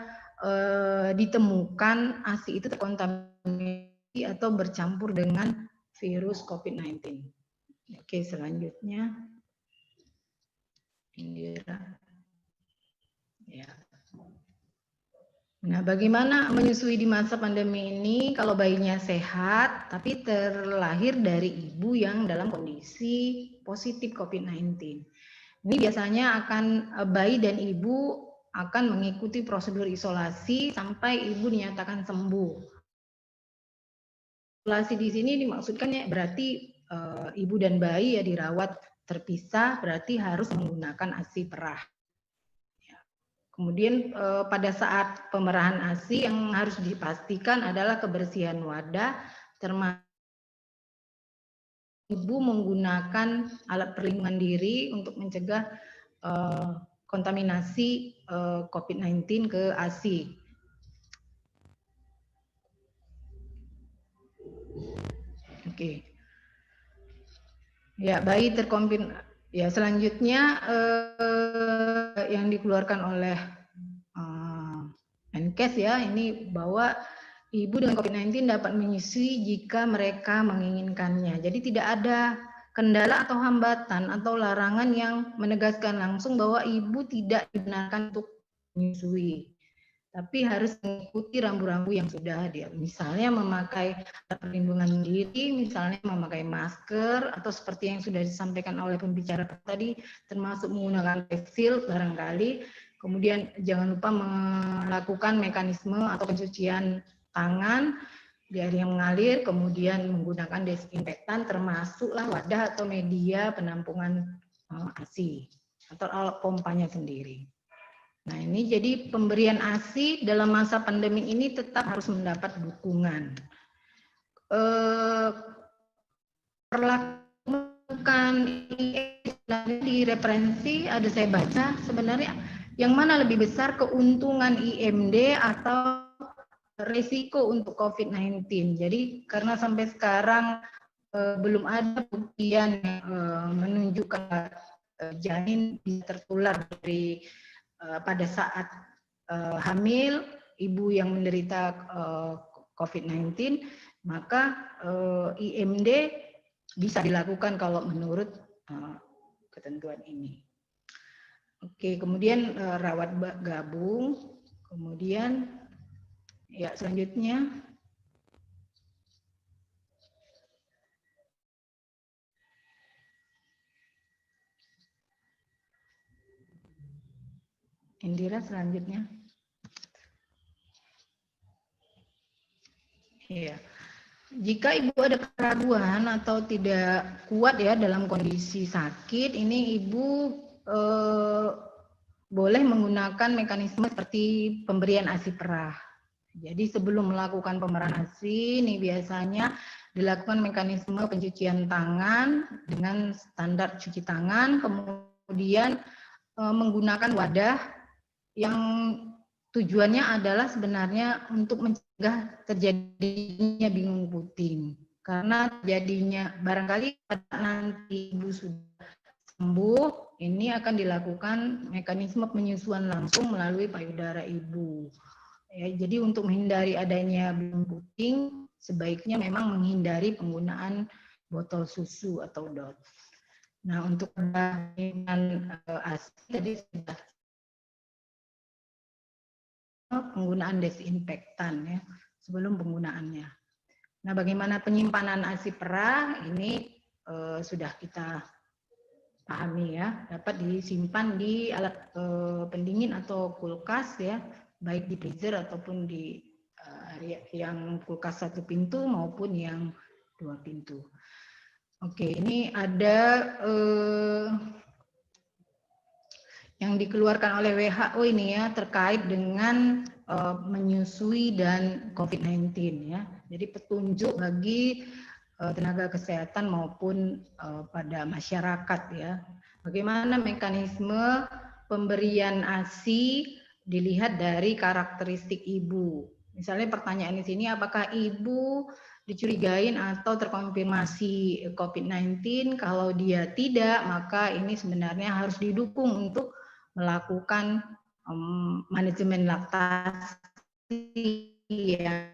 ditemukan ASI itu terkontaminasi atau bercampur dengan virus COVID-19. Oke, selanjutnya. Indira. Ya. Nah, bagaimana menyusui di masa pandemi ini kalau bayinya sehat tapi terlahir dari ibu yang dalam kondisi positif COVID-19? Ini biasanya akan bayi dan ibu akan mengikuti prosedur isolasi sampai ibu dinyatakan sembuh. Isolasi di sini dimaksudkan ya berarti ibu dan bayi ya dirawat terpisah, berarti harus menggunakan ASI perah. Kemudian pada saat pemerahan ASI yang harus dipastikan adalah kebersihan wadah, termasuk ibu menggunakan alat perlindungan diri untuk mencegah kontaminasi COVID-19 ke ASI. Oke. Ya, bayi terkonfirmasi. Ya, selanjutnya yang dikeluarkan oleh Menkes ya, ini bahwa ibu dengan COVID-19 dapat menyusui jika mereka menginginkannya. Jadi tidak ada kendala atau hambatan atau larangan yang menegaskan langsung bahwa ibu tidak dibenarkan untuk menyusui. Tapi harus mengikuti rambu-rambu yang sudah ada. Misalnya memakai perlindungan diri, misalnya memakai masker, atau seperti yang sudah disampaikan oleh pembicara tadi, termasuk menggunakan face shield barangkali. Kemudian jangan lupa melakukan mekanisme atau pencucian tangan di air yang mengalir, kemudian menggunakan desinfektan, termasuklah wadah atau media penampungan ASI atau alat pompanya sendiri. Nah, ini jadi pemberian ASI dalam masa pandemi ini tetap harus mendapat dukungan. Perlakukan di referensi ada saya baca sebenarnya yang mana lebih besar keuntungan IMD atau risiko untuk COVID-19. Jadi karena sampai sekarang belum ada buktian menunjukkan janin bisa tertular dari pada saat hamil ibu yang menderita COVID-19, maka IMD bisa dilakukan kalau menurut ketentuan ini. Oke, kemudian rawat gabung, kemudian ya selanjutnya Indira selanjutnya. Iya. Jika ibu ada keraguan atau tidak kuat ya dalam kondisi sakit, ini ibu boleh menggunakan mekanisme seperti pemberian ASI perah. Jadi sebelum melakukan pemerahan ASI, ini biasanya dilakukan mekanisme pencucian tangan dengan standar cuci tangan, kemudian menggunakan wadah yang tujuannya adalah sebenarnya untuk mencegah terjadinya bingung puting. Karena terjadinya barangkali nanti ibu sudah sembuh, ini akan dilakukan mekanisme penyusuan langsung melalui payudara ibu. Ya, jadi untuk menghindari adanya bingung puting, sebaiknya memang menghindari penggunaan botol susu atau DOT. Nah, untuk dengan ASI tadi sudah penggunaan desinfektan ya sebelum penggunaannya. Nah, bagaimana penyimpanan ASI perah ini sudah kita pahami ya, dapat disimpan di alat pendingin atau kulkas ya, baik di freezer ataupun di yang kulkas 1 pintu maupun yang 2 pintu. Oke, ini ada yang dikeluarkan oleh WHO ini ya terkait dengan menyusui dan COVID-19 ya. Jadi petunjuk bagi tenaga kesehatan maupun pada masyarakat ya. Bagaimana mekanisme pemberian ASI dilihat dari karakteristik ibu. Misalnya pertanyaan di sini, apakah ibu dicurigain atau terkonfirmasi COVID-19? Kalau dia tidak, maka ini sebenarnya harus didukung untuk melakukan manajemen laktasi yang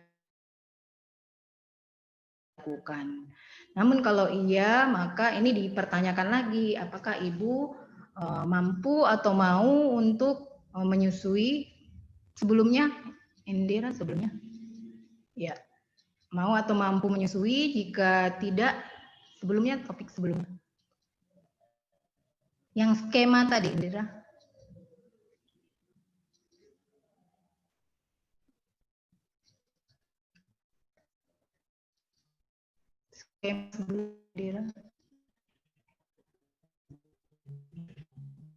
dilakukan. Namun kalau iya, maka ini dipertanyakan lagi, apakah ibu mampu atau mau untuk menyusui sebelumnya, Indira sebelumnya? Ya, mau atau mampu menyusui, jika tidak, sebelumnya topik sebelumnya. Yang skema tadi, Indira.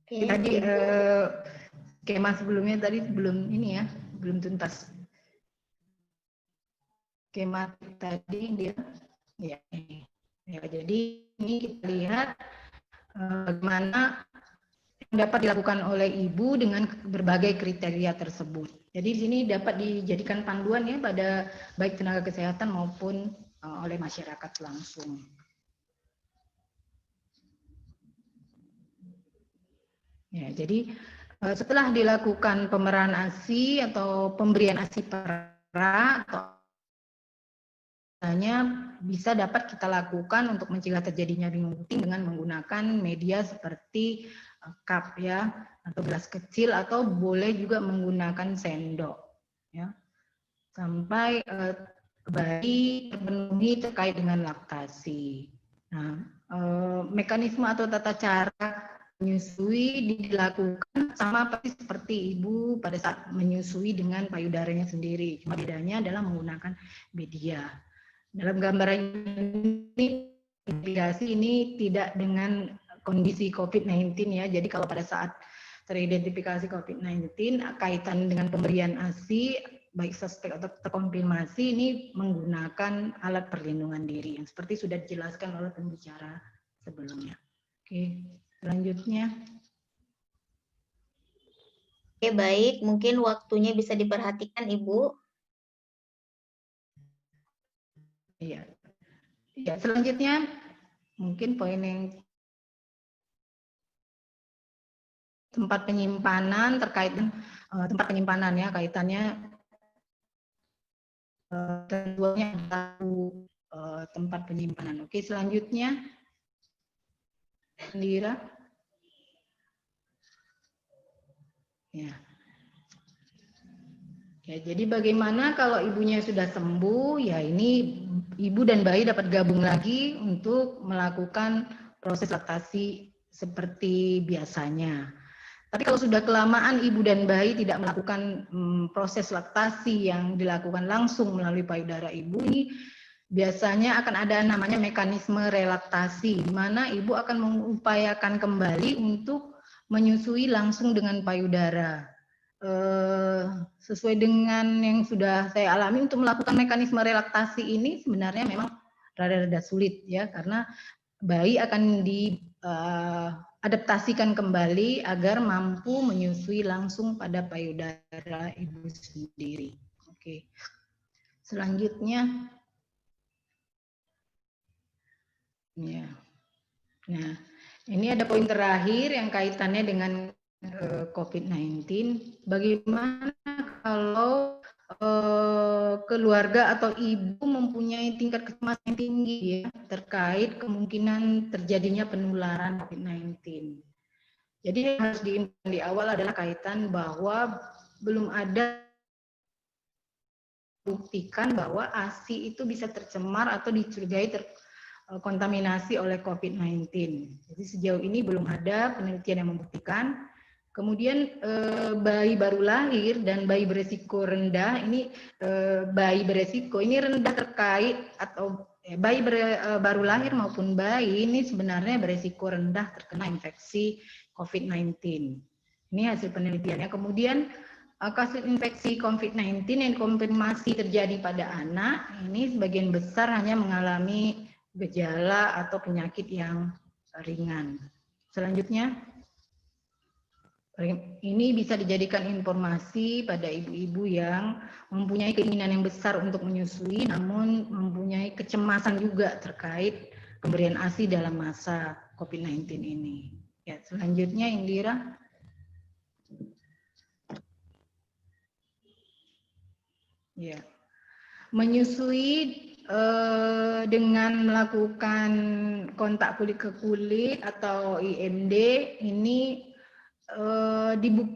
Tadi skema sebelumnya tadi belum ini ya, belum tuntas. Skema tadi dia ya, ya jadi ini kita lihat bagaimana dapat dilakukan oleh ibu dengan berbagai kriteria tersebut. Jadi di sini dapat dijadikan panduan ya pada baik tenaga kesehatan maupun oleh masyarakat langsung. Ya, jadi setelah dilakukan pemerahan ASI atau pemberian ASI perah atau bisa dapat kita lakukan untuk mencegah terjadinya bingung puting dengan menggunakan media seperti cup ya atau gelas kecil atau boleh juga menggunakan sendok ya sampai bayi terpenuhi terkait dengan laktasi. Nah, mekanisme atau tata cara menyusui dilakukan sama seperti ibu pada saat menyusui dengan payudaranya sendiri. Cuma bedanya adalah menggunakan media. Dalam gambaran ini, indikasi ini tidak dengan kondisi COVID-19 ya. Jadi kalau pada saat teridentifikasi COVID-19, kaitan dengan pemberian ASI, baik suspek atau terkonfirmasi, ini menggunakan alat perlindungan diri yang seperti sudah dijelaskan oleh pembicara sebelumnya. Oke, selanjutnya. Oke, baik. Mungkin waktunya bisa diperhatikan, Ibu. Iya. Ya, selanjutnya mungkin poin yang tempat penyimpanan terkait dengan tempat penyimpanan ya kaitannya tentunya tahu tempat penyimpanan. Oke, selanjutnya Indira. Ya. Ya, jadi bagaimana kalau ibunya sudah sembuh? Ya, ini ibu dan bayi dapat gabung lagi untuk melakukan proses laktasi seperti biasanya. Tapi kalau sudah kelamaan ibu dan bayi tidak melakukan proses laktasi yang dilakukan langsung melalui payudara ibu, ini biasanya akan ada namanya mekanisme relaktasi, di mana ibu akan mengupayakan kembali untuk menyusui langsung dengan payudara. Sesuai dengan yang sudah saya alami, untuk melakukan mekanisme relaksasi ini sebenarnya memang rada-rada sulit ya, karena bayi akan diadaptasikan kembali agar mampu menyusui langsung pada payudara ibu sendiri. Oke. Selanjutnya, ya. Nah, ini ada poin terakhir yang kaitannya dengan COVID-19. Bagaimana kalau keluarga atau ibu mempunyai tingkat kecemasan yang tinggi ya, terkait kemungkinan terjadinya penularan COVID-19. Jadi yang harus diingat di awal adalah kaitan bahwa belum ada buktikan bahwa ASI itu bisa tercemar atau dicurigai kontaminasi oleh COVID-19. Jadi sejauh ini belum ada penelitian yang membuktikan. Kemudian bayi baru lahir dan bayi beresiko rendah, ini bayi beresiko ini rendah terkait atau bayi baru lahir maupun bayi ini sebenarnya beresiko rendah terkena infeksi COVID-19. Ini hasil penelitiannya. Kemudian kasus infeksi COVID-19 yang konfirmasi terjadi pada anak, ini sebagian besar hanya mengalami gejala atau penyakit yang ringan. Selanjutnya, ini bisa dijadikan informasi pada ibu-ibu yang mempunyai keinginan yang besar untuk menyusui, namun mempunyai kecemasan juga terkait pemberian ASI dalam masa COVID-19 ini. Ya, selanjutnya Indira. Ya, menyusui dengan melakukan kontak kulit ke kulit atau IMD ini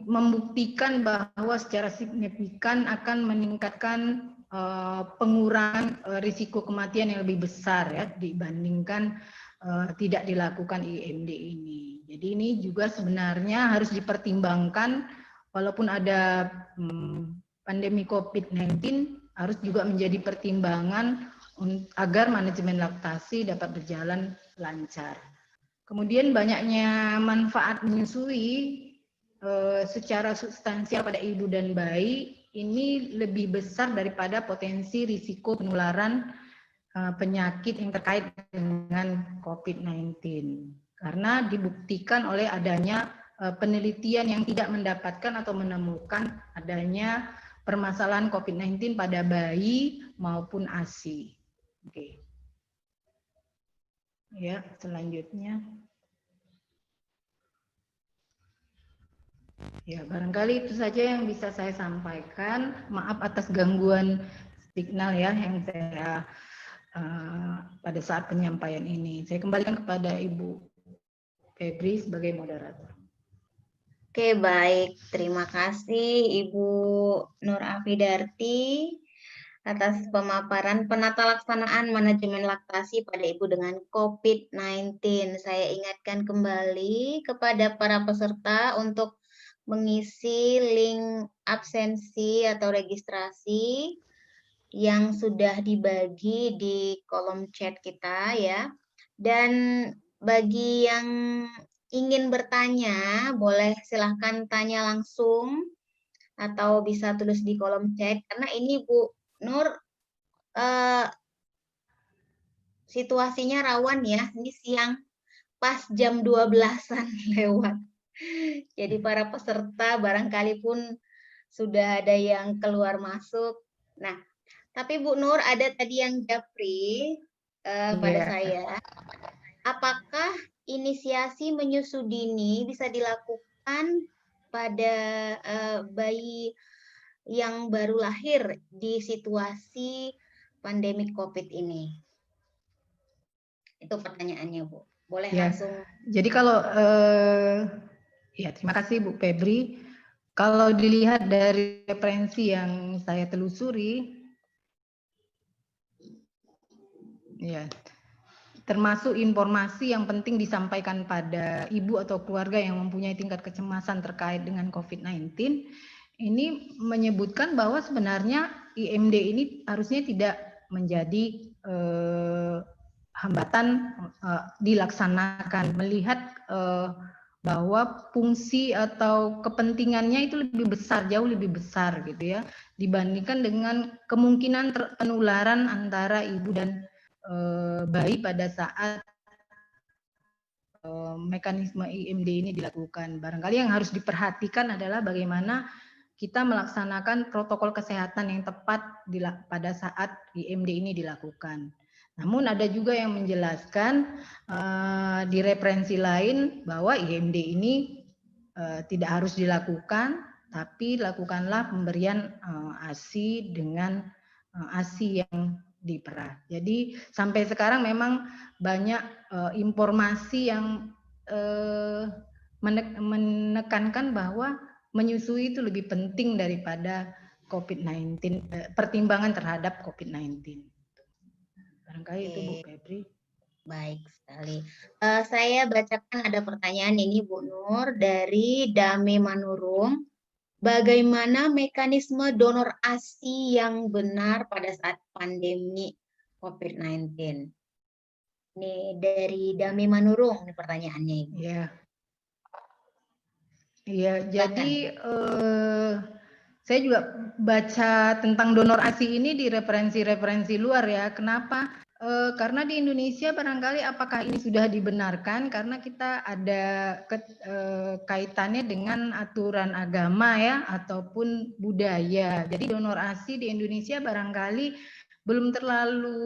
membuktikan bahwa secara signifikan akan meningkatkan pengurangan risiko kematian yang lebih besar ya dibandingkan tidak dilakukan IMD ini. Jadi ini juga sebenarnya harus dipertimbangkan, walaupun ada pandemi COVID-19, harus juga menjadi pertimbangan agar manajemen laktasi dapat berjalan lancar. Kemudian banyaknya manfaat menyusui secara substansial pada ibu dan bayi ini lebih besar daripada potensi risiko penularan penyakit yang terkait dengan COVID-19. Karena dibuktikan oleh adanya penelitian yang tidak mendapatkan atau menemukan adanya permasalahan COVID-19 pada bayi maupun ASI. Oke. Ya, selanjutnya. Ya, barangkali itu saja yang bisa saya sampaikan. Maaf atas gangguan signal ya yang saya pada saat penyampaian ini. Saya kembalikan kepada Ibu Febri sebagai moderator. Oke, baik. Terima kasih Ibu Nur Afidarti atas pemaparan penata laksanaan manajemen laktasi pada ibu dengan COVID-19. Saya ingatkan kembali kepada para peserta untuk mengisi link absensi atau registrasi yang sudah dibagi di kolom chat kita ya. Dan bagi yang ingin bertanya, boleh silahkan tanya langsung atau bisa tulis di kolom chat, karena ini Bu Nur situasinya rawan ya, ini siang pas jam 12-an lewat. Jadi para peserta barangkali pun sudah ada yang keluar masuk. Nah, tapi Bu Nur ada tadi yang japri pada saya. Apakah inisiasi menyusu dini bisa dilakukan pada bayi yang baru lahir di situasi pandemi COVID ini? Itu pertanyaannya, Bu. Boleh ya, langsung. Jadi kalau ya, terima kasih Bu Febri. Kalau dilihat dari referensi yang saya telusuri, ya, termasuk informasi yang penting disampaikan pada ibu atau keluarga yang mempunyai tingkat kecemasan terkait dengan COVID-19, ini menyebutkan bahwa sebenarnya IMD ini harusnya tidak menjadi hambatan dilaksanakan, melihat bahwa fungsi atau kepentingannya itu lebih besar, jauh lebih besar gitu ya, dibandingkan dengan kemungkinan penularan antara ibu dan bayi pada saat mekanisme IMD ini dilakukan. Barangkali yang harus diperhatikan adalah bagaimana kita melaksanakan protokol kesehatan yang tepat pada saat IMD ini dilakukan. Namun ada juga yang menjelaskan di referensi lain bahwa IMD ini tidak harus dilakukan, tapi lakukanlah pemberian ASI dengan ASI yang diperah. Jadi sampai sekarang memang banyak informasi yang menekankan bahwa menyusui itu lebih penting daripada COVID-19, pertimbangan terhadap COVID-19. Barangkali itu Bu Febri. Baik sekali. Saya bacakan ada pertanyaan ini Bu Nur dari Dame Manurung. Bagaimana mekanisme donor ASI yang benar pada saat pandemi COVID-19? Ini dari Dame Manurung, ini pertanyaannya Ibu. Ya. Iya, jadi saya juga baca tentang donor ASI ini di referensi-referensi luar ya. Kenapa? Karena di Indonesia barangkali apakah ini sudah dibenarkan karena kita ada kaitannya dengan aturan agama ya ataupun budaya. Jadi donor ASI di Indonesia barangkali belum terlalu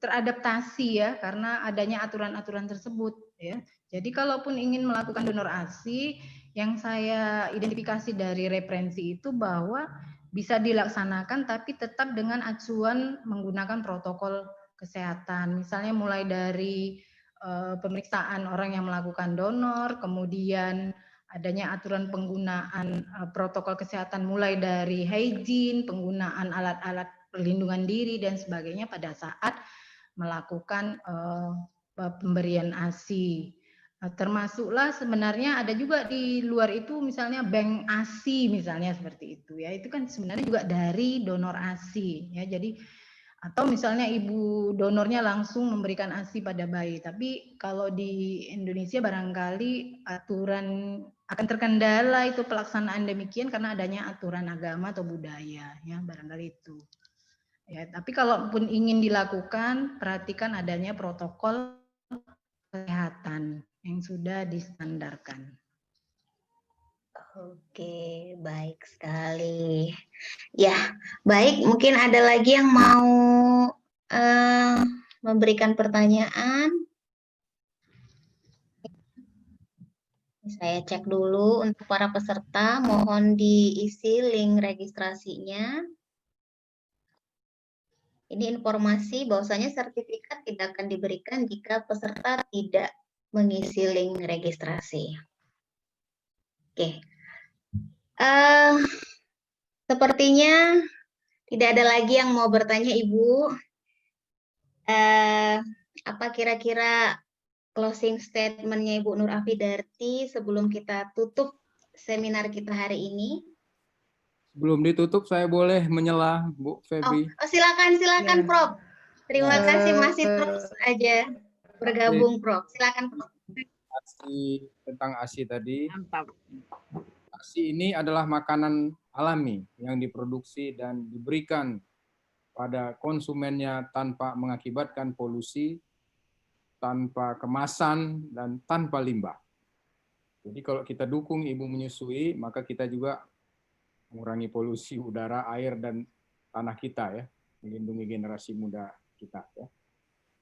teradaptasi ya karena adanya aturan-aturan tersebut ya. Jadi kalaupun ingin melakukan donor ASI, yang saya identifikasi dari referensi itu bahwa bisa dilaksanakan tapi tetap dengan acuan menggunakan protokol kesehatan. Misalnya mulai dari pemeriksaan orang yang melakukan donor, kemudian adanya aturan penggunaan protokol kesehatan mulai dari hygiene, penggunaan alat-alat perlindungan diri dan sebagainya pada saat melakukan pemberian ASI. Termasuklah sebenarnya ada juga di luar itu misalnya bank ASI misalnya seperti itu ya, itu kan sebenarnya juga dari donor ASI ya. Jadi atau misalnya ibu donornya langsung memberikan ASI pada bayi, tapi kalau di Indonesia barangkali aturan akan terkendala itu pelaksanaan demikian karena adanya aturan agama atau budaya ya, barangkali itu ya. Tapi kalaupun ingin dilakukan, perhatikan adanya protokol kesehatan yang sudah distandarkan. Oke, baik sekali. Ya, baik. Mungkin ada lagi yang mau memberikan pertanyaan. Saya cek dulu untuk para peserta. Mohon diisi link registrasinya. Ini informasi bahwasanya sertifikat tidak akan diberikan jika peserta tidak mengisi link registrasi. Oke. Sepertinya tidak ada lagi yang mau bertanya, Ibu. Apa kira-kira closing statement-nya Ibu Nur Afidarti sebelum kita tutup seminar kita hari ini? Sebelum ditutup, saya boleh menyela, Bu Febri. Silakan Ya. Prof. Terima kasih, masih terus aja bergabung, Prof. Silakan, Prof. ASI, tentang ASI tadi. Mantap. ASI ini adalah makanan alami yang diproduksi dan diberikan pada konsumennya tanpa mengakibatkan polusi, tanpa kemasan, dan tanpa limbah. Jadi kalau kita dukung ibu menyusui, maka kita juga mengurangi polusi udara, air, dan tanah kita ya, melindungi generasi muda kita ya.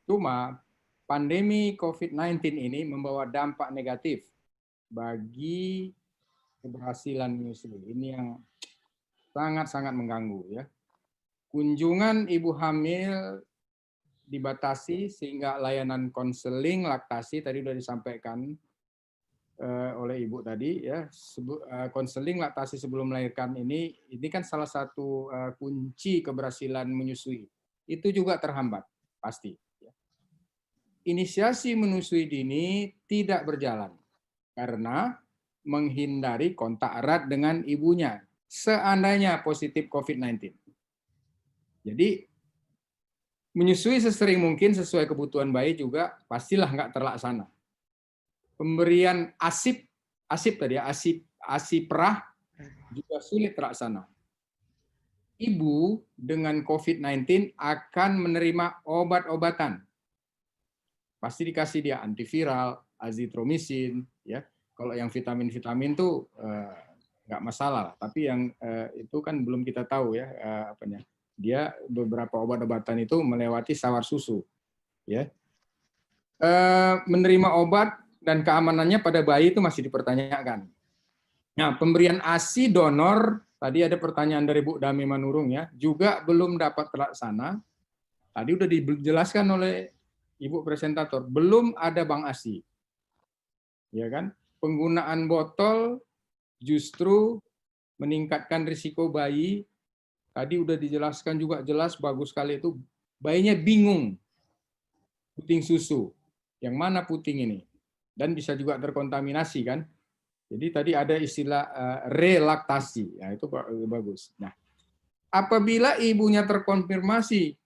Cuma pandemi COVID-19 ini membawa dampak negatif bagi keberhasilan menyusui. Ini yang sangat-sangat mengganggu ya. Kunjungan ibu hamil dibatasi sehingga layanan konseling laktasi tadi sudah disampaikan oleh Ibu tadi ya, konseling laktasi sebelum melahirkan ini kan salah satu kunci keberhasilan menyusui. Itu juga terhambat pasti. Inisiasi menyusui dini tidak berjalan karena menghindari kontak erat dengan ibunya seandainya positif COVID-19. Jadi menyusui sesering mungkin sesuai kebutuhan bayi juga pastilah nggak terlaksana. Pemberian ASIP ASIP tadi ya, ASI perah juga sulit terlaksana. Ibu dengan COVID-19 akan menerima obat-obatan. Pasti dikasih dia antiviral, azitromisin, ya. Kalau yang vitamin-vitamin tuh nggak masalah, tapi yang itu kan belum kita tahu ya apanya. Dia beberapa obat-obatan itu melewati sawar susu, ya. Menerima obat dan keamanannya pada bayi itu masih dipertanyakan. Nah, pemberian ASI donor, tadi ada pertanyaan dari Bu Dami Manurung ya, juga belum dapat terlaksana. Tadi udah dijelaskan oleh Ibu presentator, belum ada bank ASI. Ya kan? Penggunaan botol justru meningkatkan risiko bayi. Tadi udah dijelaskan juga jelas, bagus sekali itu. Bayinya bingung. Puting susu. Yang mana puting ini? Dan bisa juga terkontaminasi kan? Jadi tadi ada istilah relaktasi, ya itu bagus. Nah, apabila ibunya terkonfirmasi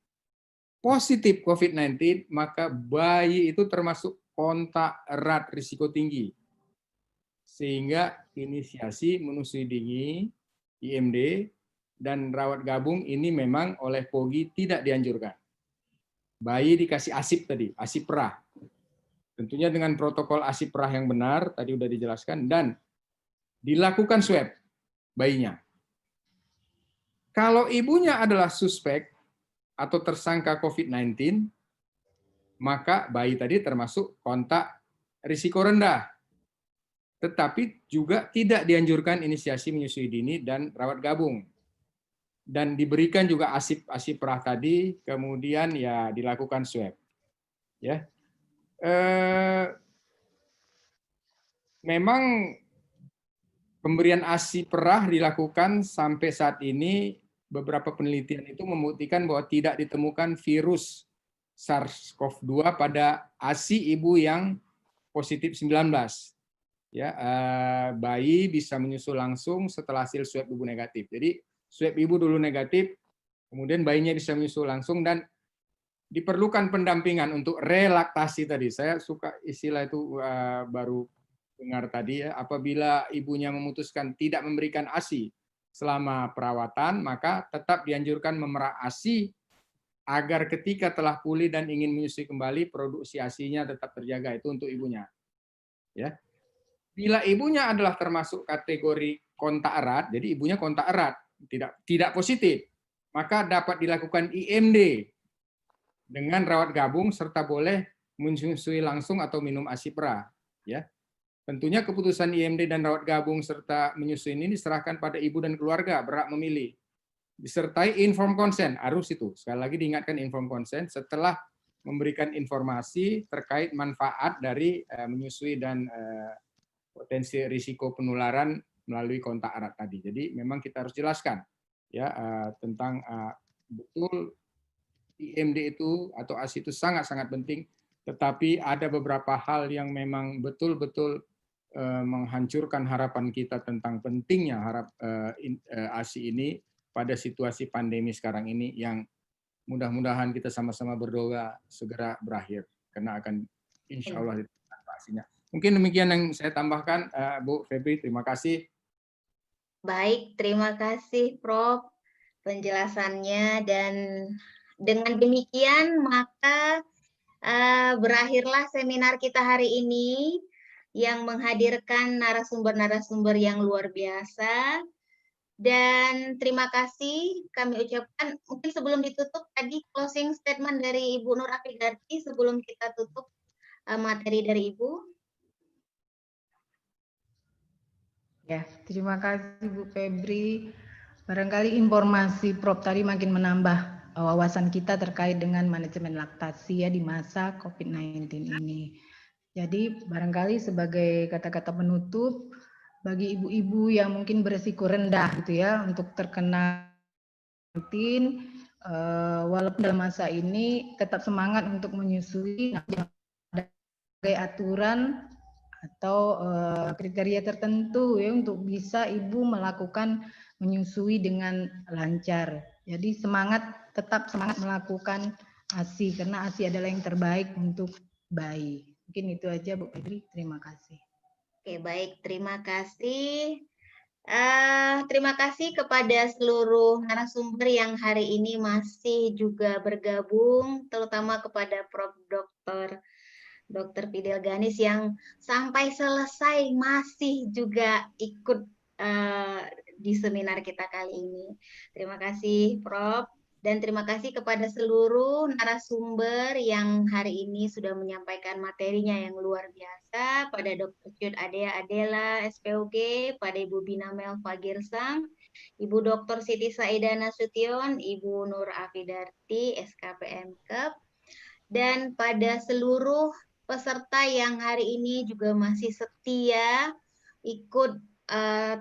positif COVID-19, maka bayi itu termasuk kontak erat risiko tinggi. Sehingga inisiasi menyusui dini, IMD, dan rawat gabung ini memang oleh POGI tidak dianjurkan. Bayi dikasih ASIP tadi, ASIP perah. Tentunya dengan protokol ASI perah yang benar, tadi sudah dijelaskan, dan dilakukan swab bayinya. Kalau ibunya adalah suspek atau tersangka COVID-19, maka bayi tadi termasuk kontak risiko rendah. Tetapi juga tidak dianjurkan inisiasi menyusui dini dan rawat gabung. Dan diberikan juga ASI perah tadi, kemudian ya dilakukan swab. Ya. Memang pemberian ASI perah dilakukan sampai saat ini, beberapa penelitian itu membuktikan bahwa tidak ditemukan virus SARS-CoV-2 pada ASI ibu yang positif 19. Ya, bayi bisa menyusu langsung setelah hasil swab ibu negatif. Jadi swab ibu dulu negatif, kemudian bayinya bisa menyusu langsung, dan diperlukan pendampingan untuk relaktasi tadi. Saya suka istilah itu baru dengar tadi ya. Apabila ibunya memutuskan tidak memberikan ASI selama perawatan, maka tetap dianjurkan memerah ASI agar ketika telah pulih dan ingin menyusui kembali, produksi ASI-nya tetap terjaga. Itu untuk ibunya. Ya. Bila ibunya adalah termasuk kategori kontak erat, jadi ibunya kontak erat, tidak positif, maka dapat dilakukan IMD dengan rawat gabung serta boleh menyusui langsung atau minum ASI perah. Ya. Tentunya keputusan IMD dan rawat gabung serta menyusui ini diserahkan pada ibu dan keluarga, berhak memilih. Disertai informed consent, harus itu. Sekali lagi diingatkan informed consent setelah memberikan informasi terkait manfaat dari menyusui dan potensi risiko penularan melalui kontak erat tadi. Jadi memang kita harus jelaskan ya tentang betul IMD itu atau ASI itu sangat-sangat penting, tetapi ada beberapa hal yang memang betul-betul menghancurkan harapan kita tentang pentingnya ASI ini pada situasi pandemi sekarang ini, yang mudah-mudahan kita sama-sama berdoa segera berakhir, karena akan insya Allah ASI-nya. Mungkin demikian yang saya tambahkan, Bu Febri, terima kasih. Baik, terima kasih Prof penjelasannya, dan dengan demikian maka berakhirlah seminar kita hari ini yang menghadirkan narasumber-narasumber yang luar biasa. Dan terima kasih kami ucapkan. Mungkin sebelum ditutup tadi closing statement dari Ibu Nur Afidarti sebelum kita tutup materi dari Ibu. Ya, terima kasih Bu Febri. Barangkali informasi Prof tadi makin menambah wawasan kita terkait dengan manajemen laktasi ya di masa COVID-19 ini. Jadi barangkali sebagai kata-kata penutup bagi ibu-ibu yang mungkin beresiko rendah gitu ya untuk terkena COVID-19, walaupun dalam masa ini tetap semangat untuk menyusui, sebagai aturan atau kriteria tertentu ya untuk bisa ibu melakukan menyusui dengan lancar. Jadi tetap semangat melakukan ASI karena ASI adalah yang terbaik untuk bayi. Mungkin itu aja Bu Febri, terima kasih. Oke, baik. Terima kasih. Terima kasih kepada seluruh narasumber yang hari ini masih juga bergabung, terutama kepada Prof. Dr. Fidel Ganis yang sampai selesai masih juga ikut di seminar kita kali ini. Terima kasih, Prof. Dan terima kasih kepada seluruh narasumber yang hari ini sudah menyampaikan materinya yang luar biasa, pada Dr. Cut Adea Adela, SPOG, pada Ibu Bina Melva Girsang, Ibu Dr. Siti Saida Nasution, Ibu Nur Afidarti, SKPM dan pada seluruh peserta yang hari ini juga masih setia ikut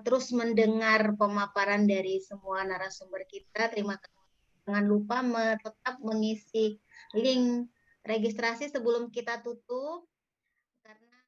terus mendengar pemaparan dari semua narasumber kita. Terima kasih. Jangan lupa tetap mengisi link registrasi sebelum kita tutup.